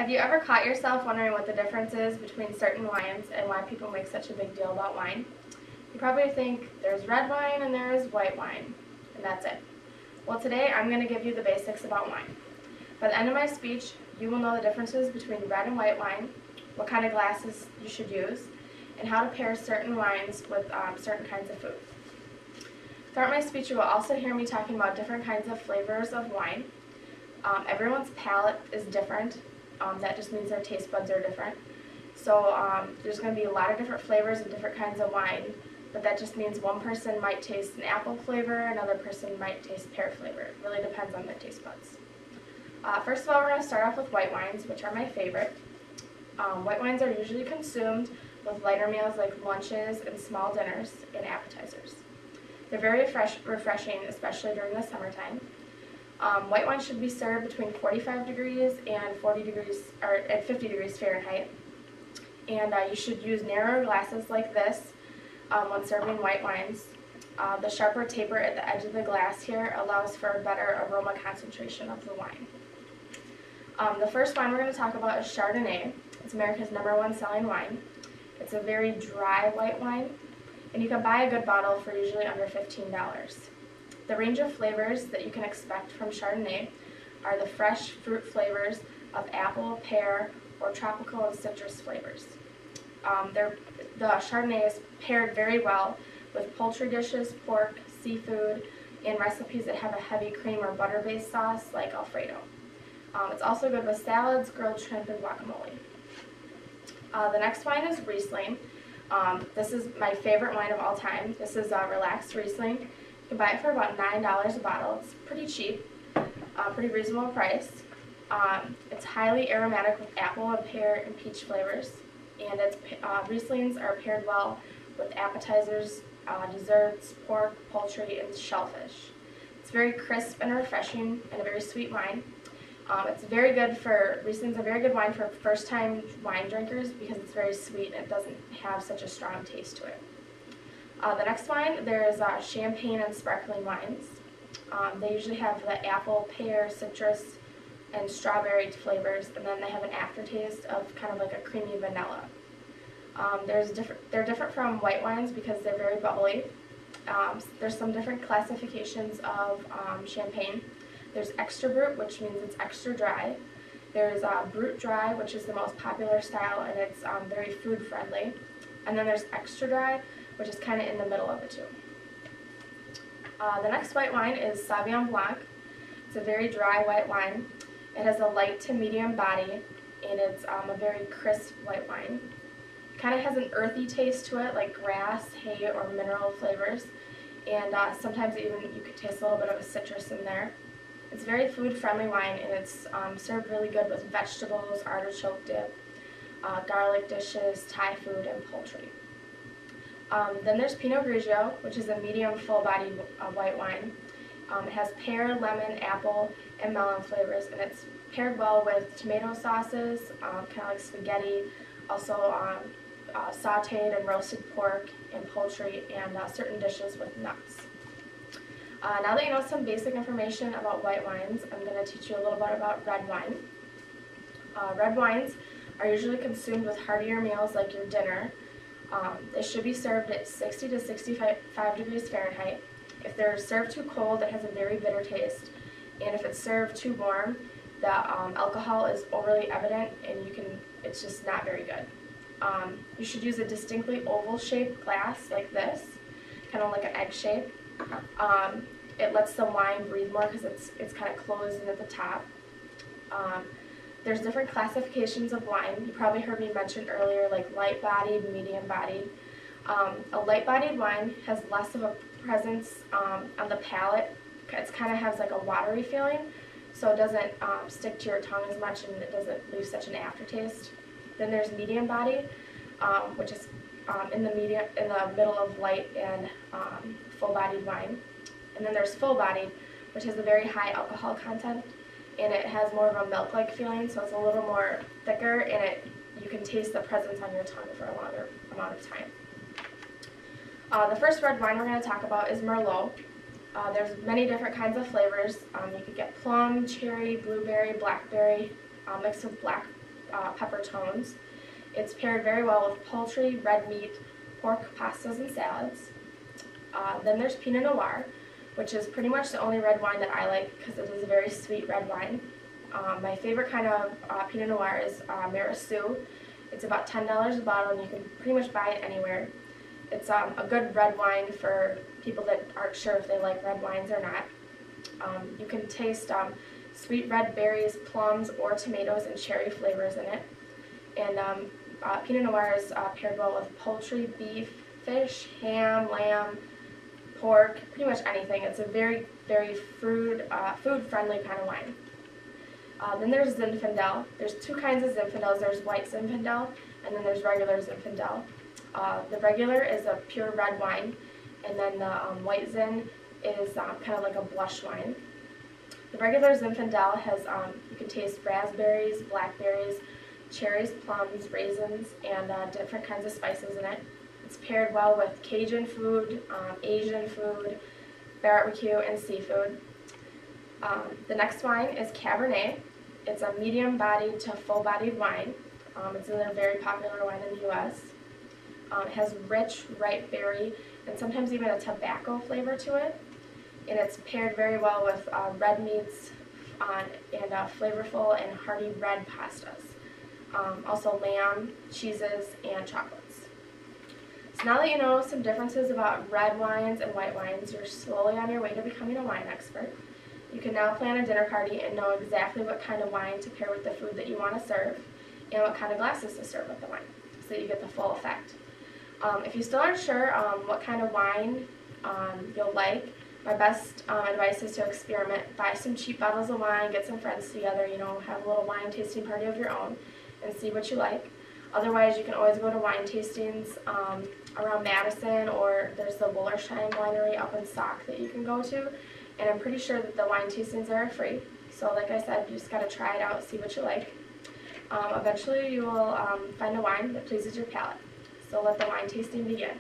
Have you ever caught yourself wondering what the difference is between certain wines and why people make such a big deal about wine? You probably think there's red wine and there is white wine, and that's it. Well, today I'm going to give you the basics about wine. By the end of my speech, you will know the differences between red and white wine, what kind of glasses you should use, and how to pair certain wines with certain kinds of food. Throughout my speech, you will also hear me talking about different kinds of flavors of wine. Everyone's palate is different. That just means their taste buds are different. So there's going to be a lot of different flavors and different kinds of wine, but that just means one person might taste an apple flavor, another person might taste pear flavor. It really depends on their taste buds. First of all, we're going to start off with white wines, which are my favorite. White wines are usually consumed with lighter meals like lunches and small dinners and appetizers. They're very refreshing, especially during the summertime. White wine should be served between 45 degrees and 40 degrees, or at 50 degrees Fahrenheit. And you should use narrower glasses like this when serving white wines. The sharper taper at the edge of the glass here allows for a better aroma concentration of the wine. The first wine we're going to talk about is Chardonnay. It's America's #1 selling wine. It's a very dry white wine, and you can buy a good bottle for usually under $15. The range of flavors that you can expect from Chardonnay are the fresh fruit flavors of apple, pear, or tropical and citrus flavors. The Chardonnay is paired very well with poultry dishes, pork, seafood, and recipes that have a heavy cream or butter-based sauce like Alfredo. It's also good with salads, grilled shrimp, and guacamole. The next wine is Riesling. This is my favorite wine of all time. This is Relaxed Riesling. You can buy it for about $9 a bottle. It's pretty cheap, pretty reasonable price. It's highly aromatic with apple and pear and peach flavors, and Rieslings are paired well with appetizers, desserts, pork, poultry, and shellfish. It's very crisp and refreshing and a very sweet wine. Riesling's a very good wine for first-time wine drinkers because it's very sweet and it doesn't have such a strong taste to it. The next wine, there's champagne and sparkling wines. They usually have the apple, pear, citrus, and strawberry flavors, and then they have an aftertaste of kind of like a creamy vanilla. They're different from white wines because they're very bubbly. There's some different classifications of champagne. There's extra brut, which means it's extra dry. There's brut dry, which is the most popular style, and it's very food friendly. And then there's extra dry, which is kind of in the middle of the two. The next white wine is Sauvignon Blanc. It's a very dry white wine. It has a light to medium body, and it's a very crisp white wine. It kind of has an earthy taste to it, like grass, hay, or mineral flavors, and sometimes even you could taste a little bit of a citrus in there. It's a very food-friendly wine, and it's served really good with vegetables, artichoke dip, garlic dishes, Thai food, and poultry. Then there's Pinot Grigio, which is a medium full-bodied white wine. It has pear, lemon, apple, and melon flavors, and it's paired well with tomato sauces, kind of like spaghetti, also sauteed and roasted pork and poultry, and certain dishes with nuts. Now that you know some basic information about white wines, I'm going to teach you a little bit about red wine. Red wines are usually consumed with heartier meals like your dinner. They should be served at 60 to 65 degrees Fahrenheit. If they're served too cold, it has a very bitter taste. And if it's served too warm, the alcohol is overly evident and it's just not very good. You should use a distinctly oval-shaped glass like this, kind of like an egg shape. It lets the wine breathe more because it's kind of closed in at the top. There's different classifications of wine. You probably heard me mention earlier, like light-bodied, medium-bodied. A light-bodied wine has less of a presence on the palate. It kind of has like a watery feeling, so it doesn't stick to your tongue as much and it doesn't leave such an aftertaste. Then there's medium-bodied, which is in the middle of light and full-bodied wine. And then there's full-bodied, which has a very high alcohol content, and it has more of a milk-like feeling, so it's a little more thicker, and you can taste the presence on your tongue for a longer amount of time. The first red wine we're going to talk about is Merlot. There's many different kinds of flavors. You could get plum, cherry, blueberry, blackberry, mixed with peppertones. It's paired very well with poultry, red meat, pork, pastas, and salads. Then there's Pinot Noir, which is pretty much the only red wine that I like because it is a very sweet red wine. My favorite kind of Pinot Noir is Meursault. It's about $10 a bottle, and you can pretty much buy it anywhere. It's a good red wine for people that aren't sure if they like red wines or not. You can taste sweet red berries, plums, or tomatoes and cherry flavors in it. And Pinot Noir is paired well with poultry, beef, fish, ham, lamb, pork, pretty much anything. It's a very, very food-friendly kind of wine. Then there's Zinfandel. There's two kinds of Zinfandels. There's white Zinfandel, and then there's regular Zinfandel. The regular is a pure red wine, and then the white Zin is kind of like a blush wine. The regular Zinfandel has, you can taste raspberries, blackberries, cherries, plums, raisins, and different kinds of spices in it. It's paired well with Cajun food, Asian food, barbecue, and seafood. The next wine is Cabernet. It's a medium-bodied to full-bodied wine. It's a very popular wine in the U.S. It has rich, ripe berry, and sometimes even a tobacco flavor to it. And it's paired very well with red meats and flavorful and hearty red pastas. Also lamb, cheeses, and chocolates. So now that you know some differences about red wines and white wines, you're slowly on your way to becoming a wine expert. You can now plan a dinner party and know exactly what kind of wine to pair with the food that you want to serve and what kind of glasses to serve with the wine so that you get the full effect. If you still aren't sure what kind of wine you'll like, my best advice is to experiment. Buy some cheap bottles of wine, get some friends together, have a little wine tasting party of your own and see what you like. Otherwise, you can always go to wine tastings around Madison, or there's the Wollersheim Winery up in Sauk that you can go to. And I'm pretty sure that the wine tastings are free. So like I said, you just got to try it out, see what you like. Eventually you will find a wine that pleases your palate. So let the wine tasting begin.